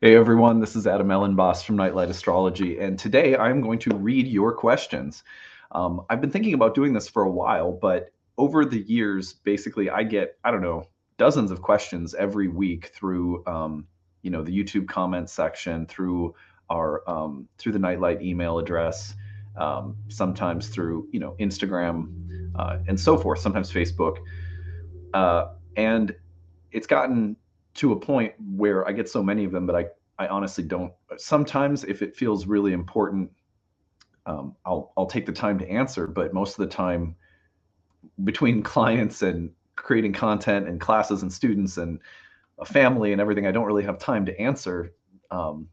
Hey everyone, this is Elenbaas from Nightlight Astrology, and today I'm going to read your questions. I've been thinking about doing this for a while, but over the years, basically, I get, I don't know, dozens of questions every week through, the YouTube comment section, through through the Nightlight email address, sometimes through, Instagram, and so forth, sometimes Facebook. And it's gotten to a point where I get so many of them that I honestly don't. Sometimes, if it feels really important, I'll take the time to answer. But most of the time, between clients and creating content and classes and students and a family and everything, I don't really have time to answer some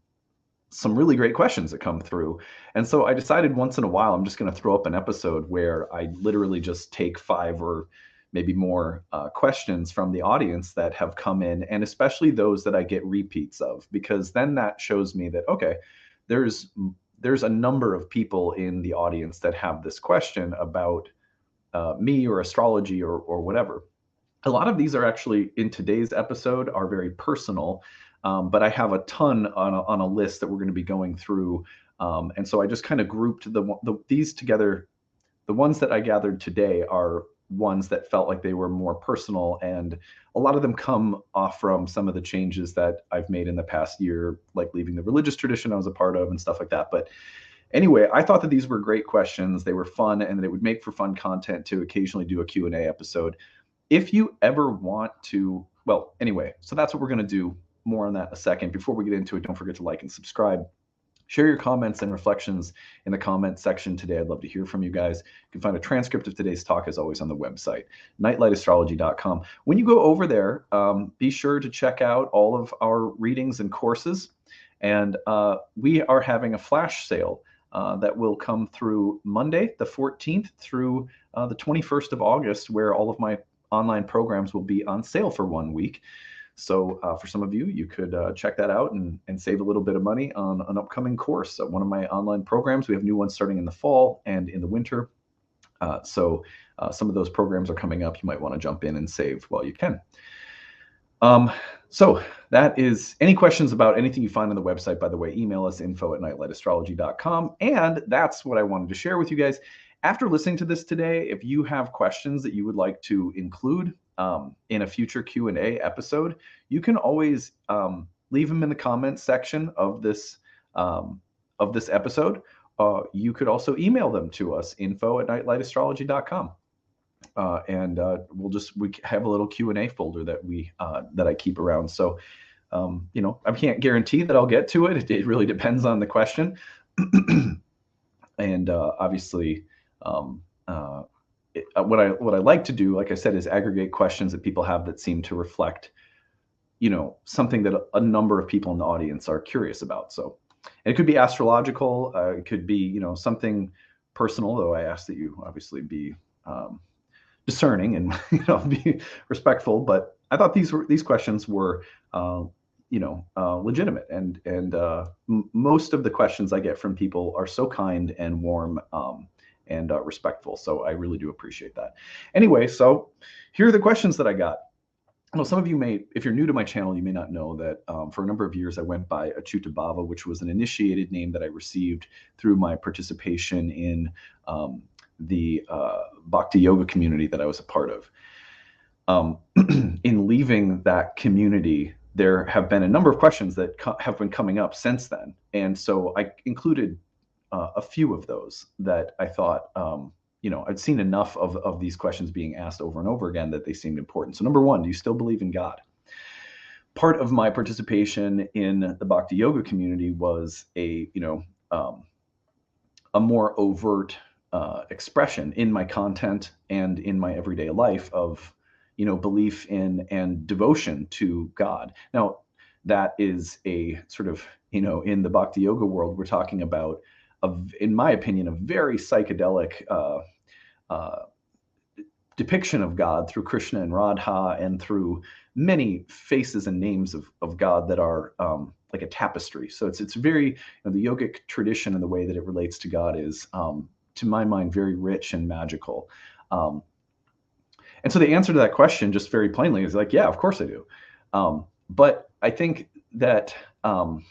really great questions that come through. And so I decided once in a while, I'm just going to throw up an episode where I literally just take five or maybe more questions from the audience that have come in, and especially those that I get repeats of, because then that shows me that, okay, there's there's a number of people in the audience that have this question about me or astrology or whatever. A lot of these are actually in today's episode are very personal, but I have a ton on a list that we're going to be going through, and so I just kind of grouped these together. The ones that I gathered today are ones that felt like they were more personal, and a lot of them come off from some of the changes that I've made in the past year, like leaving the religious tradition I was a part of and stuff like that. But anyway, I thought that these were great questions. They were fun, and that it would make for fun content to occasionally do a Q&A episode. If you ever want to, well, anyway, so that's what we're going to do. More on that in a second. Before we get into it, don't forget to like and subscribe. Share your comments and reflections in the comment section today. I'd love to hear from you guys. You can find a transcript of today's talk, as always, on the website, nightlightastrology.com. When you go over there, be sure to check out all of our readings and courses. And we are having a flash sale that will come through Monday, the 14th, through the 21st of August, where all of my online programs will be on sale for 1 week. So for some of you, you could check that out and save a little bit of money on an upcoming course. One of my online programs, we have new ones starting in the fall and in the winter. So some of those programs are coming up. You might want to jump in and save while you can. So that is, any questions about anything you find on the website, by the way, email us info@nightlightastrology.com. And that's what I wanted to share with you guys. After listening to this today, if you have questions that you would like to include in a future Q&A episode, you can always leave them in the comments section of this episode. You could also email them to us, info@nightlightastrology.com. And we have a little Q&A folder that I keep around. So, I can't guarantee that I'll get to it. It really depends on the question. And obviously, what I like to do, like I said, is aggregate questions that people have that seem to reflect, something that a number of people in the audience are curious about. So, and it could be astrological, it could be, something personal, though I ask that you obviously be discerning and be respectful. But I thought these questions were legitimate, and most of the questions I get from people are so kind and warm and respectful. So I really do appreciate that. Anyway, so here are the questions that I got. Well, some of you may, if you're new to my channel, you may not know that for a number of years I went by acyuta-bhava, which was an initiated name that I received through my participation in the Bhakti yoga community that I was a part of. In leaving that community, there have been a number of questions that have been coming up since then. And so I included a few of those that I thought, I'd seen enough of these questions being asked over and over again that they seemed important. So number one, do you still believe in God? Part of my participation in the Bhakti yoga community was a more overt expression in my content and in my everyday life of, belief in and devotion to God. Now, that is a sort of, in the Bhakti yoga world, we're talking about, in my opinion, a very psychedelic depiction of God through Krishna and Radha, and through many faces and names of God that are like a tapestry. So it's very, the yogic tradition and the way that it relates to God is, to my mind, very rich and magical. And so the answer to that question, just very plainly, is like, yeah, of course I do. But I think that um,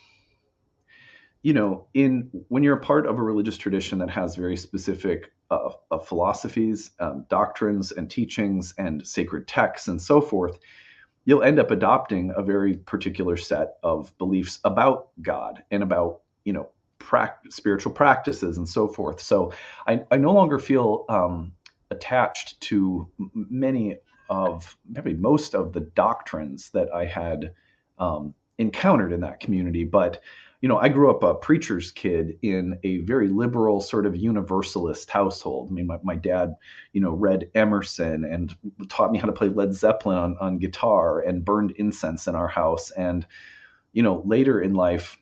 you know, in when you're a part of a religious tradition that has very specific philosophies, doctrines, and teachings, and sacred texts, and so forth, you'll end up adopting a very particular set of beliefs about God and about, you know, spiritual practices and so forth. So I no longer feel attached to many of, maybe most of the doctrines that I had encountered in that community. But, you know, I grew up a preacher's kid in a very liberal sort of universalist household. I mean, my dad, you know, read Emerson and taught me how to play Led Zeppelin on guitar and burned incense in our house. And, you know, later in life,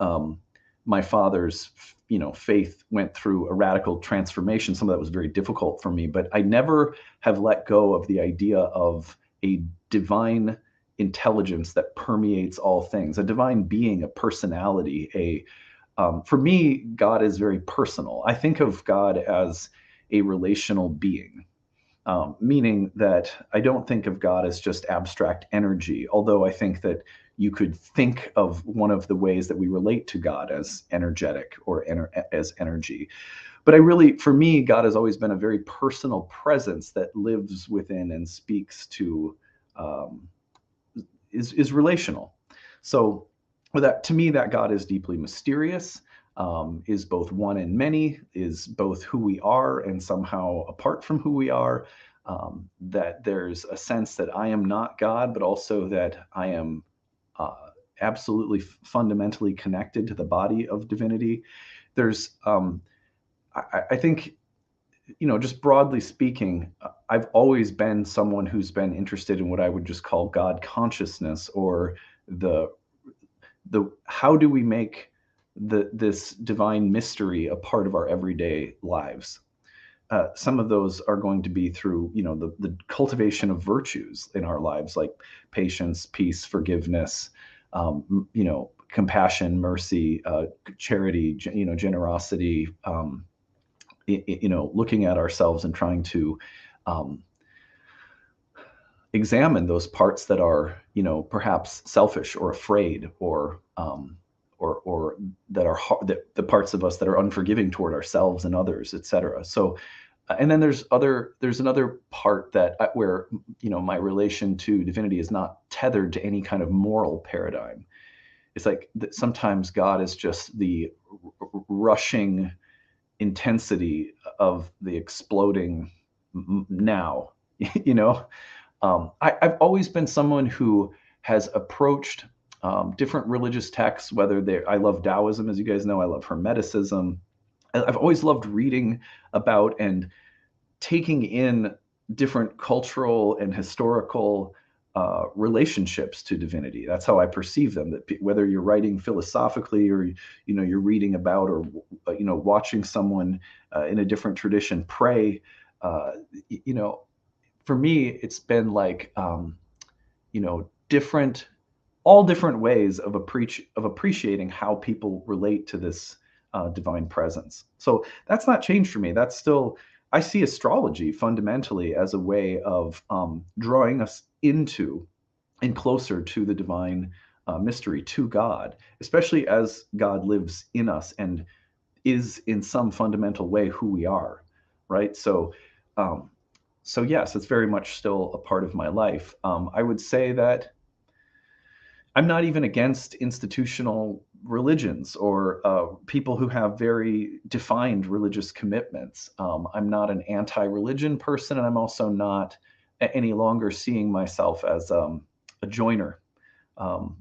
um, my father's, you know, faith went through a radical transformation. Some of that was very difficult for me, but I never have let go of the idea of a divine intelligence that permeates all things, a divine being, a personality. For me, God is very personal. I think of God as a relational being. Meaning that I don't think of God as just abstract energy, although I think that you could think of one of the ways that we relate to God as energetic or as energy. But I really, for me, God has always been a very personal presence that lives within and speaks to, um, is relational. So, with that, to me, that God is deeply mysterious, is both one and many, is both who we are and somehow apart from who we are. That there's a sense that I am not God, but also that I am absolutely fundamentally connected to the body of divinity. There's, I think, you know, just broadly speaking, I've always been someone who's been interested in what I would just call God consciousness, or the how do we make this divine mystery a part of our everyday lives. Some of those are going to be through, you know, the cultivation of virtues in our lives, like patience, peace, forgiveness, you know, compassion, mercy, charity, you know, generosity, you know, looking at ourselves and trying to um, examine those parts that are, you know, perhaps selfish or afraid, or that are that the parts of us that are unforgiving toward ourselves and others, etc. So, and then there's another part that where, you know, my relation to divinity is not tethered to any kind of moral paradigm. It's like sometimes God is just the rushing intensity of the exploding now, you know. I've always been someone who has approached different religious texts, whether I love Taoism, as you guys know, I love Hermeticism. I've always loved reading about and taking in different cultural and historical relationships to divinity. That's how I perceive them. That whether you're writing philosophically, or, you know, you're reading about, or, you know, watching someone in a different tradition pray, you know, for me, it's been like, you know, all different ways of appreciating how people relate to this divine presence. So that's not changed for me. That's still, I see astrology fundamentally as a way of drawing us into and closer to the divine mystery, to God, especially as God lives in us and is in some fundamental way who we are, right? So, um, so yes, it's very much still a part of my life. I would say that I'm not even against institutional religions, or people who have very defined religious commitments. I'm not an anti-religion person, and I'm also not any longer seeing myself as a joiner. Um,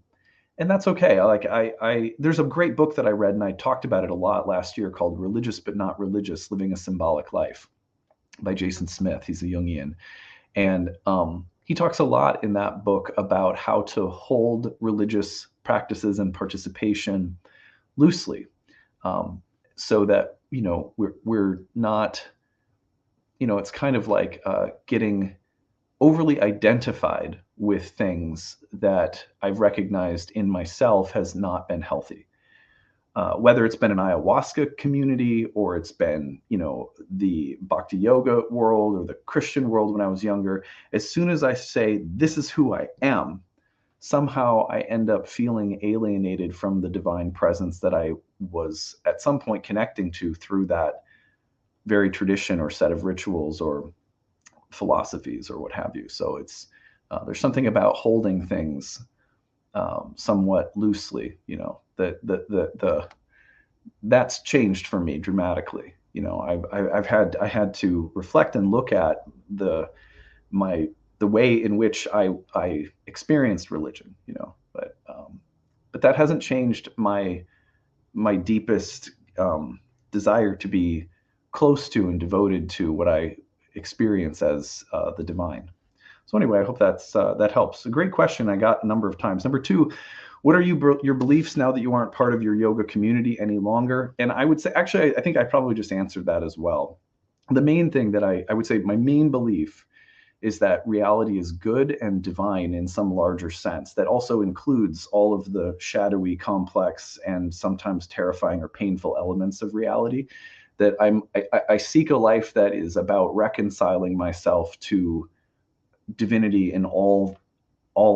and that's okay. There's a great book that I read, and I talked about it a lot last year, called "Religious but Not Religious: Living a Symbolic Life" by Jason Smith. He's a Jungian. And he talks a lot in that book about how to hold religious practices and participation loosely, so that, you know, we're not, you know, it's kind of like getting overly identified with things that I've recognized in myself has not been healthy. Whether it's been an ayahuasca community, or it's been, you know, the bhakti yoga world or the Christian world when I was younger, as soon as I say, this is who I am, somehow I end up feeling alienated from the divine presence that I was at some point connecting to through that very tradition or set of rituals or philosophies or what have you. So it's there's something about holding things somewhat loosely, that's changed for me dramatically. I had to reflect and look at my the way in which I experienced religion, but that hasn't changed my deepest desire to be close to and devoted to what I experience as the divine. So anyway, I hope that helps. A great question I got a number of times. Number two, what are your beliefs now that you aren't part of your yoga community any longer? And I would say, actually, I think I probably just answered that as well. The main thing that I would say, my main belief is that reality is good and divine in some larger sense that also includes all of the shadowy, complex, and sometimes terrifying or painful elements of reality. That I seek a life that is about reconciling myself to divinity in all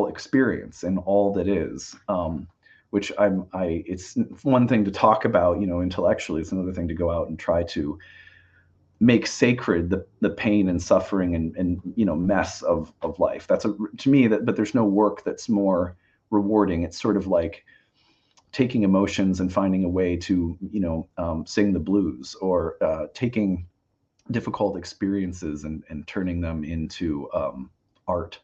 experience and all that is. Which it's one thing to talk about, intellectually. It's another thing to go out and try to make sacred the pain and suffering and mess of life. That's to me but there's no work that's more rewarding. It's sort of like taking emotions and finding a way to sing the blues, or taking difficult experiences and turning them into art.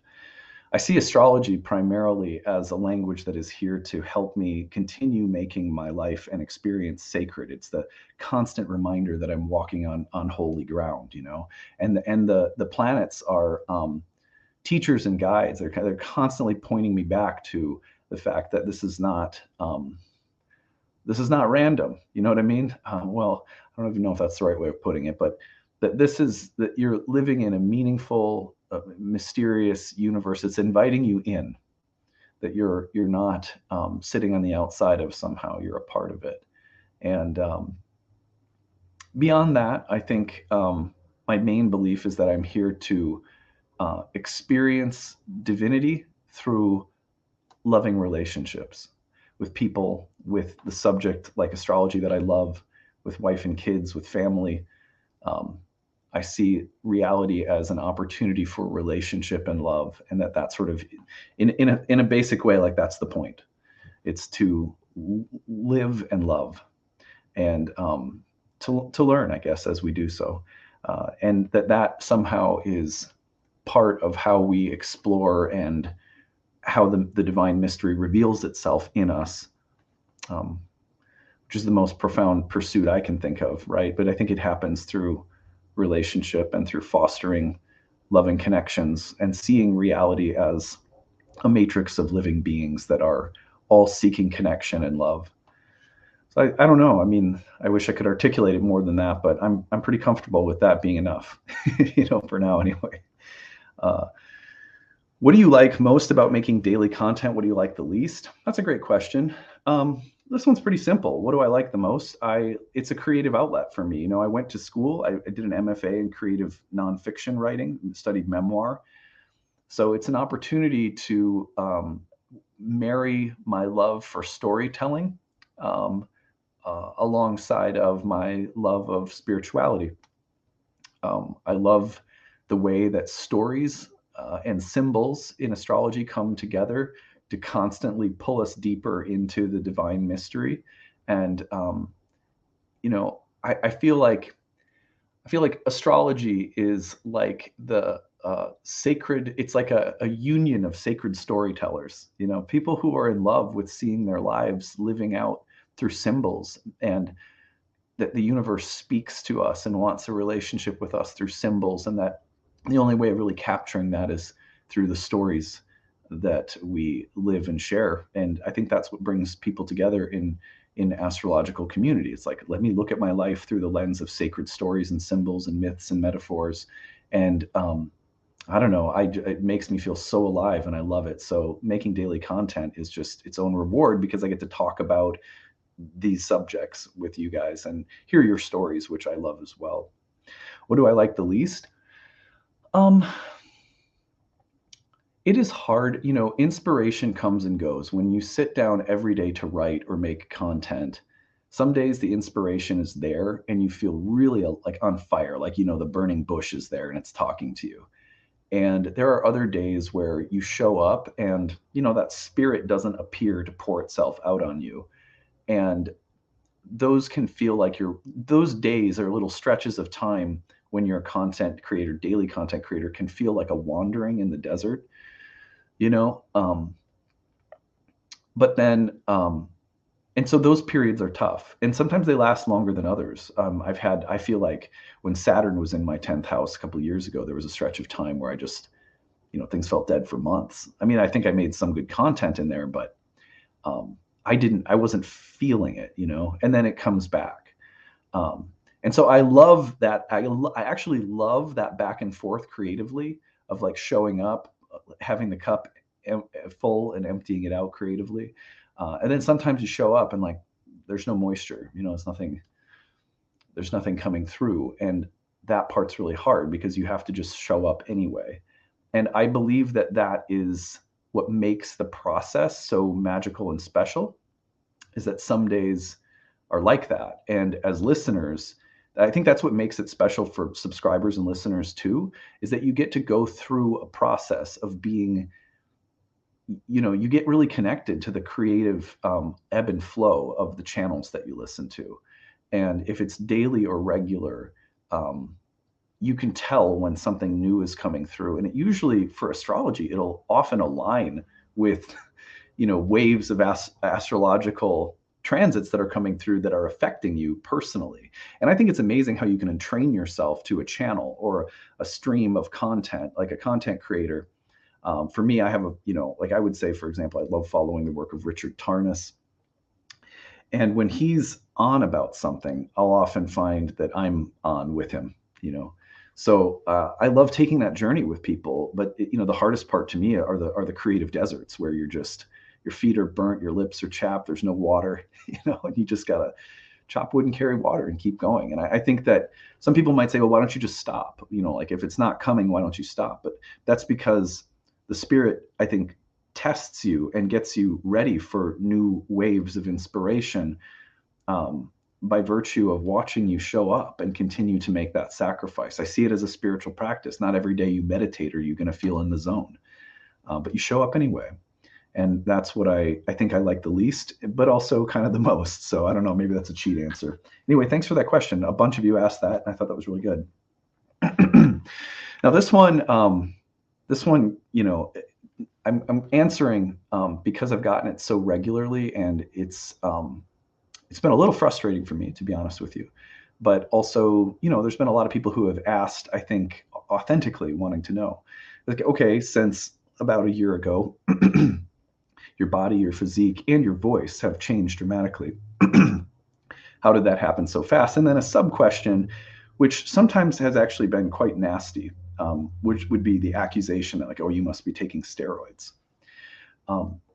I see astrology primarily as a language that is here to help me continue making my life and experience sacred. It's the constant reminder that I'm walking on holy ground, and the planets are teachers and guides. They're constantly pointing me back to the fact that this is not random. You know what I mean? Well, I don't even know if that's the right way of putting it, but that you're living in a meaningful, mysterious universe. It's inviting you in. That you're not sitting on the outside of somehow. You're a part of it. And beyond that, I think my main belief is that I'm here to experience divinity through loving relationships with people, with the subject like astrology that I love, with wife and kids, with family. I see reality as an opportunity for relationship and love, and that sort of, in a basic way, like that's the point. It's to live and love, and to learn, I guess, as we do so, and that somehow is part of how we explore and how the divine mystery reveals itself in us, which is the most profound pursuit I can think of, right? But I think it happens through relationship and through fostering loving connections and seeing reality as a matrix of living beings that are all seeking connection and love. So I don't know. I mean, I wish I could articulate it more than that, but I'm pretty comfortable with that being enough, for now anyway. What do you like most about making daily content? What do you like the least? That's a great question. This one's pretty simple. What do I like the most? It's a creative outlet for me. I went to school. I did an MFA in creative nonfiction writing, studied memoir. So it's an opportunity to marry my love for storytelling alongside of my love of spirituality. I love the way that stories and symbols in astrology come together to constantly pull us deeper into the divine mystery. And I feel like astrology is like the sacred. It's like a union of sacred storytellers. People who are in love with seeing their lives living out through symbols, and that the universe speaks to us and wants a relationship with us through symbols, and that the only way of really capturing that is through the stories that we live and share. And I think that's what brings people together in astrological community. It's like, let me look at my life through the lens of sacred stories and symbols and myths and metaphors. And I don't know, it makes me feel so alive, and I love it. So making daily content is just its own reward, because I get to talk about these subjects with you guys and hear your stories, which I love as well. What do I like the least? It is hard, inspiration comes and goes. When you sit down every day to write or make content, some days the inspiration is there and you feel really like on fire, like, the burning bush is there and it's talking to you. And there are other days where you show up and, that spirit doesn't appear to pour itself out on you. And those can feel like those days are little stretches of time when you're a content creator, daily content creator, can feel like a wandering in the desert, you know? But then, and so those periods are tough. And sometimes they last longer than others. I feel like when Saturn was in my 10th house a couple of years ago, there was a stretch of time where I just, things felt dead for months. I mean, I think I made some good content in there, but I wasn't feeling it, and then it comes back. And so I love that. I actually love that back and forth creatively of like showing up, having the cup full and emptying it out creatively. And then sometimes you show up and like, there's no moisture, there's nothing coming through. And that part's really hard because you have to just show up anyway. And I believe that that is what makes the process so magical and special, is that some days are like that. And as listeners, I think that's what makes it special for subscribers and listeners too, is that you get to go through a process of being, you get really connected to the creative ebb and flow of the channels that you listen to. And if it's daily or regular, you can tell when something new is coming through. And it usually, for astrology, it'll often align with, waves of astrological transits that are coming through that are affecting you personally. And I think it's amazing how you can entrain yourself to a channel or a stream of content, like a content creator. For me, I have like I would say, for example, I love following the work of Richard Tarnas. And when he's on about something, I'll often find that I'm on with him, So I love taking that journey with people. But the hardest part to me are the creative deserts where your feet are burnt, your lips are chapped, there's no water, and you just gotta chop wood and carry water and keep going. And I think that some people might say, well, why don't you just stop? Like if it's not coming, why don't you stop? But that's because the spirit, I think, tests you and gets you ready for new waves of inspiration by virtue of watching you show up and continue to make that sacrifice. I see it as a spiritual practice. Not every day you meditate are you going to feel in the zone, but you show up anyway. And that's what I think I like the least, but also kind of the most. So I don't know, maybe that's a cheat answer. Anyway, thanks for that question. A bunch of you asked that, and I thought that was really good. Now this one, I'm answering because I've gotten it so regularly, and it's been a little frustrating for me, to be honest with you. But also, there's been a lot of people who have asked, I think, authentically wanting to know, like, okay, since about a year ago, your body, your physique, and your voice have changed dramatically. How did that happen so fast? And then a sub question, which sometimes has actually been quite nasty, which would be the accusation that like, oh, you must be taking steroids.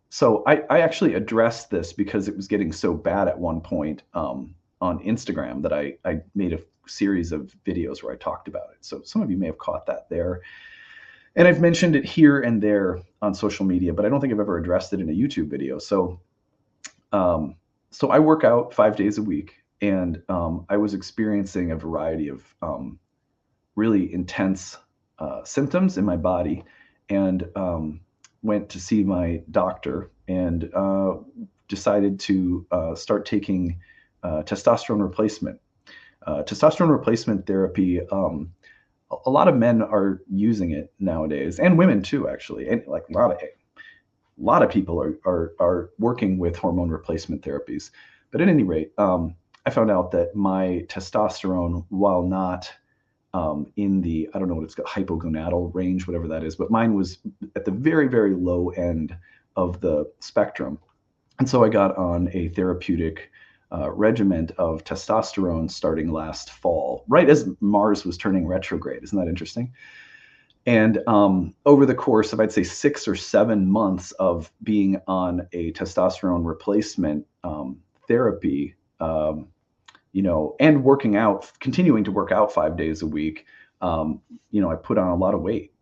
So I actually addressed this because it was getting so bad at one point on Instagram that I made a series of videos where I talked about it. So some of you may have caught that there. And I've mentioned it here and there on social media, but I don't think I've ever addressed it in a YouTube video. So I work out 5 days a week, and I was experiencing a variety of really intense symptoms in my body, and went to see my doctor and decided to start taking testosterone replacement. Testosterone replacement therapy, a lot of men are using it nowadays, and women too, actually. And like a lot of people are working with hormone replacement therapies. But at any rate, I found out that my testosterone, while not in the, I don't know what it's called, hypogonadal range, whatever that is, but mine was at the very, very low end of the spectrum. And so I got on a therapeutic regimen of testosterone starting last fall, right as Mars was turning retrograde. Isn't that interesting? And over the course of, I'd say, 6 or 7 months of being on a testosterone replacement therapy, and working out, continuing to work out 5 days a week, I put on a lot of weight.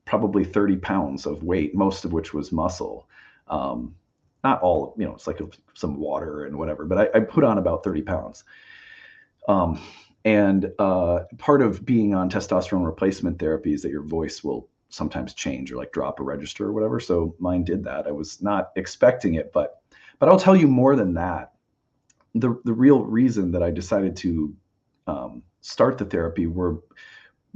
probably 30 pounds of weight, most of which was muscle. Not all, it's like some water and whatever, but I put on about 30 pounds. And part of being on testosterone replacement therapy is that your voice will sometimes change or like drop a register or whatever. So mine did that. I was not expecting it, but I'll tell you more than that. The real reason that I decided to start the therapy were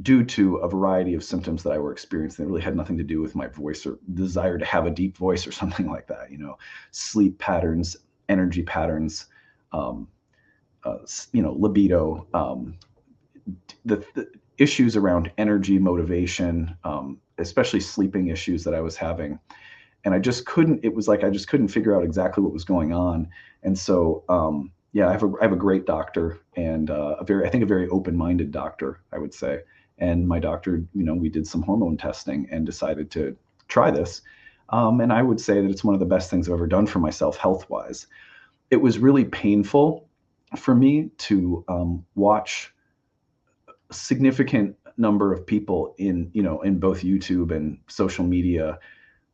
due to a variety of symptoms that I were experiencing that really had nothing to do with my voice or desire to have a deep voice or something like that. Sleep patterns, energy patterns, libido, the issues around energy, motivation, especially sleeping issues that I was having. And I just couldn't figure out exactly what was going on. And so, I have a great doctor, and I think a very open-minded doctor, I would say. And my doctor, we did some hormone testing and decided to try this. And I would say that it's one of the best things I've ever done for myself health-wise. It was really painful for me to watch a significant number of people in both YouTube and social media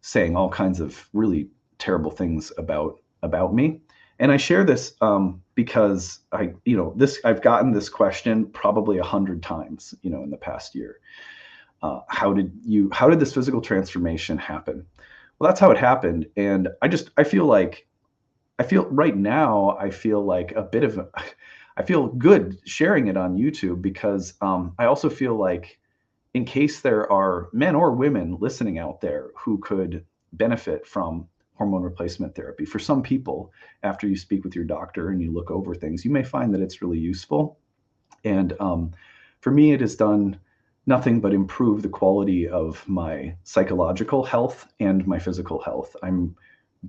saying all kinds of really terrible things about me. And I share this because I've gotten this question probably 100 times, in the past year. How did this physical transformation happen? Well, that's how it happened. And I feel like I feel good sharing it on YouTube because I also feel like in case there are men or women listening out there who could benefit from hormone replacement therapy, for some people, after you speak with your doctor and you look over things, you may find that it's really useful. And for me, it has done nothing but improve the quality of my psychological health and my physical health. I'm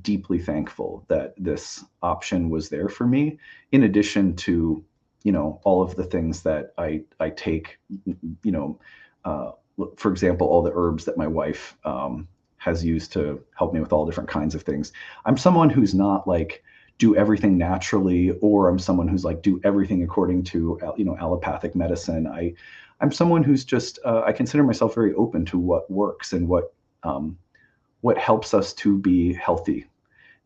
deeply thankful that this option was there for me, in addition to, all of the things that I take, for example, all the herbs that my wife has used to help me with all different kinds of things. I'm someone who's not like do everything naturally, or I'm someone who's like do everything according to, allopathic medicine. I'm someone who's just, I consider myself very open to what works and what helps us to be healthy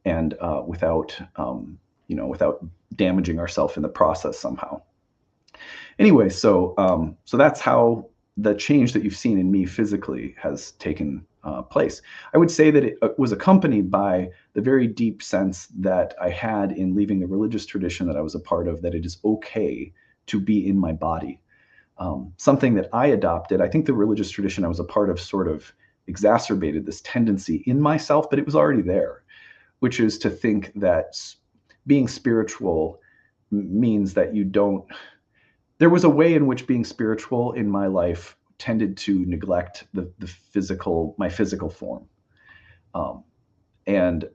and without damaging ourselves in the process somehow. Anyway, so that's how the change that you've seen in me physically has taken place. I would say that it was accompanied by the very deep sense that I had in leaving the religious tradition that I was a part of, that it is okay to be in my body. Something that I adopted. I think the religious tradition I was a part of sort of exacerbated this tendency in myself, but it was already there, which is to think that being spiritual means that you don't. There was a way in which being spiritual in my life tended to neglect my physical form, and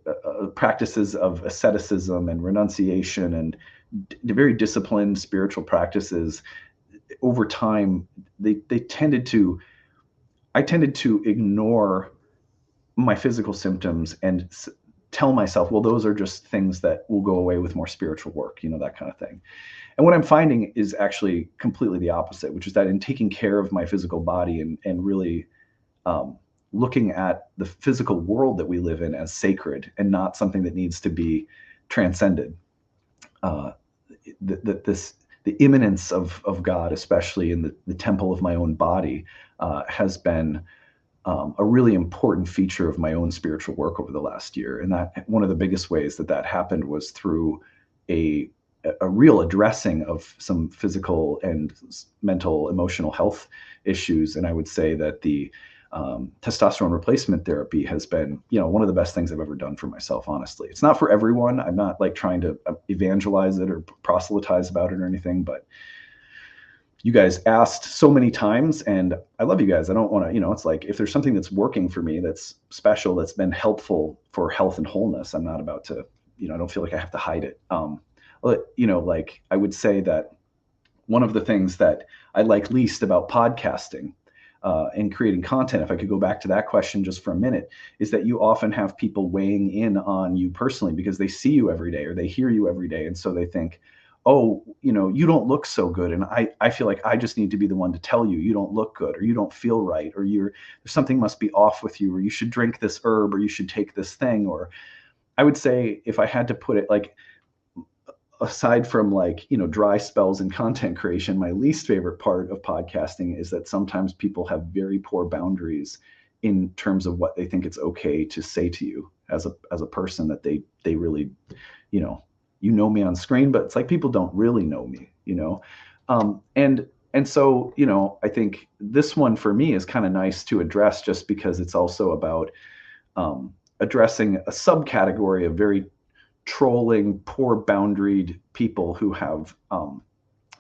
practices of asceticism and renunciation and very disciplined spiritual practices. Over time, I tended to ignore my physical symptoms and tell myself, well, those are just things that will go away with more spiritual work, that kind of thing. And what I'm finding is actually completely the opposite, which is that in taking care of my physical body and really looking at the physical world that we live in as sacred and not something that needs to be transcended, the immanence of God, especially in the temple of my own body, has been a really important feature of my own spiritual work over the last year. And that one of the biggest ways that happened was through a real addressing of some physical and mental, emotional health issues. And I would say that the testosterone replacement therapy has been, one of the best things I've ever done for myself, honestly. It's not for everyone. I'm not like trying to evangelize it or proselytize about it or anything, but you guys asked so many times and I love you guys. I don't want to, it's like, if there's something that's working for me, that's special, that's been helpful for health and wholeness, I'm not about to, I don't feel like I have to hide it. Like I would say that one of the things that I like least about podcasting and creating content, if I could go back to that question just for a minute, is that you often have people weighing in on you personally because they see you every day or they hear you every day. And so they think, oh, you don't look so good. And I feel like I just need to be the one to tell you, you don't look good, or you don't feel right, or something must be off with you, or you should drink this herb, or you should take this thing. Or I would say, if I had to put it, like, aside from, like, dry spells in content creation, my least favorite part of podcasting is that sometimes people have very poor boundaries in terms of what they think it's okay to say to you as a person, that they really, you know me on screen, but it's like people don't really know me, and so, I think this one for me is kind of nice to address, just because it's also about addressing a subcategory of very trolling, poor boundaried people who have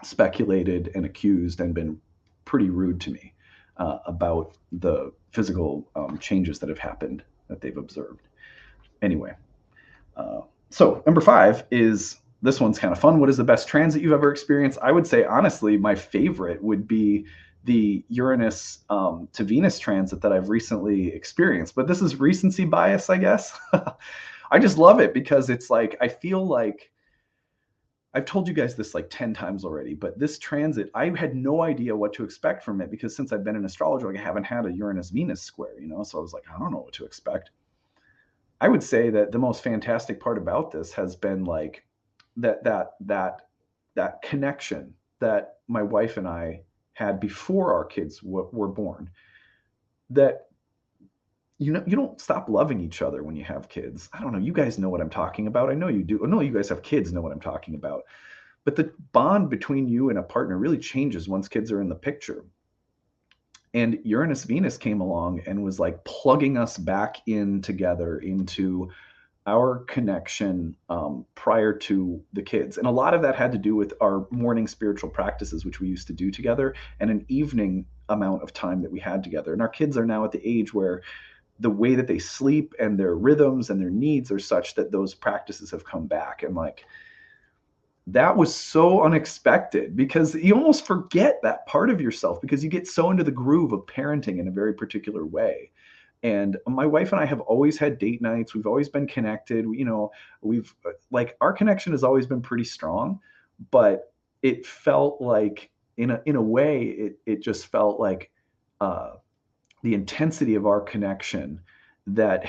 speculated and accused and been pretty rude to me about the physical changes that have happened that they've observed. Anyway, so number 5 is, this one's kind of fun. What is the best transit you've ever experienced? I would say, honestly, my favorite would be the Uranus to Venus transit that I've recently experienced. But this is recency bias, I guess. I just love it because it's like, I feel like I've told you guys this like 10 times already, but this transit, I had no idea what to expect from it, because since I've been in astrology, like, I haven't had a Uranus Venus square, so I was like, I don't know what to expect. I would say that the most fantastic part about this has been, like, that connection that my wife and I had before our kids were born. That you don't stop loving each other when you have kids. I don't know. You guys know what I'm talking about. I know you do. I know you guys have kids, know what I'm talking about. But the bond between you and a partner really changes once kids are in the picture. And Uranus Venus came along and was like plugging us back in together into our connection prior to the kids. And a lot of that had to do with our morning spiritual practices, which we used to do together, and an evening amount of time that we had together. And our kids are now at the age where the way that they sleep and their rhythms and their needs are such that those practices have come back. And, like, that was so unexpected, because you almost forget that part of yourself because you get so into the groove of parenting in a very particular way. And my wife and I have always had date nights. We've always been connected. We've, like, our connection has always been pretty strong, but it felt like, in a way, it just felt like the intensity of our connection that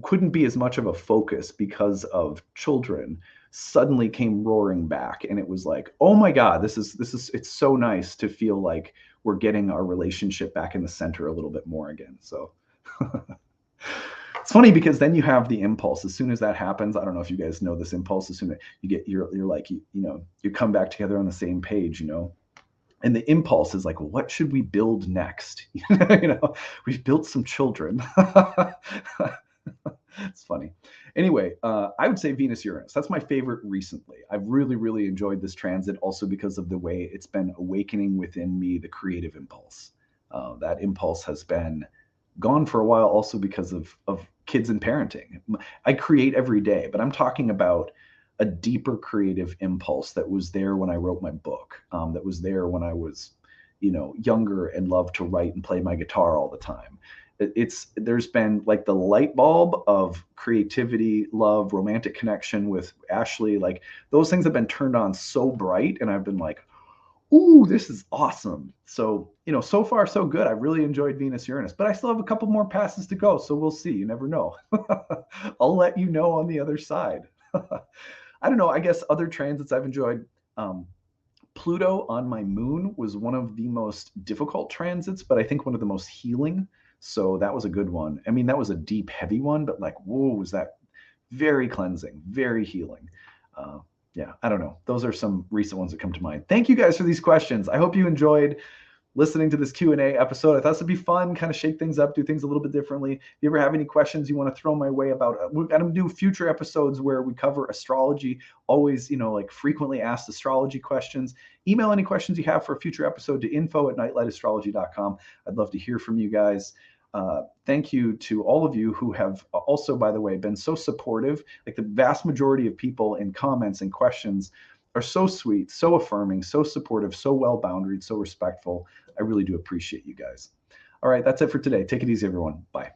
couldn't be as much of a focus because of children suddenly came roaring back. And it was like, oh my God, it's so nice to feel like we're getting our relationship back in the center a little bit more again. So it's funny because then you have the impulse. As soon as that happens, I don't know if you guys know this impulse, as soon as you're like, you come back together on the same page, and the impulse is like, well, what should we build next? We've built some children. It's funny. Anyway, I would say Venus Uranus. That's my favorite recently. I've really, really enjoyed this transit, also because of the way it's been awakening within me the creative impulse. That impulse has been gone for a while, also because of kids and parenting. I create every day, but I'm talking about a deeper creative impulse that was there when I wrote my book, that was there when I was, younger and loved to write and play my guitar all the time. There's been, like, the light bulb of creativity, love, romantic connection with Ashley. Like, those things have been turned on so bright, and I've been like, ooh, this is awesome. So, so far so good. I really enjoyed Venus Uranus, but I still have a couple more passes to go. So we'll see. You never know. I'll let you know on the other side. I don't know. I guess other transits I've enjoyed. Pluto on my moon was one of the most difficult transits, but I think one of the most healing. So that was a good one. I mean, that was a deep, heavy one, but, like, whoa, was that very cleansing, very healing. Yeah, I don't know. Those are some recent ones that come to mind. Thank you guys for these questions. I hope you enjoyed listening to this Q&A episode. I thought this would be fun, kind of shake things up, do things a little bit differently. If you ever have any questions you want to throw my way about, we're going to do future episodes where we cover astrology, always, like, frequently asked astrology questions. Email any questions you have for a future episode to info@nightlightastrology.com. I'd love to hear from you guys. Thank you to all of you who have also, by the way, been so supportive. Like, the vast majority of people in comments and questions are so sweet, so affirming, so supportive, so well-boundaried, so respectful. I really do appreciate you guys. All right, that's it for today. Take it easy, everyone. Bye.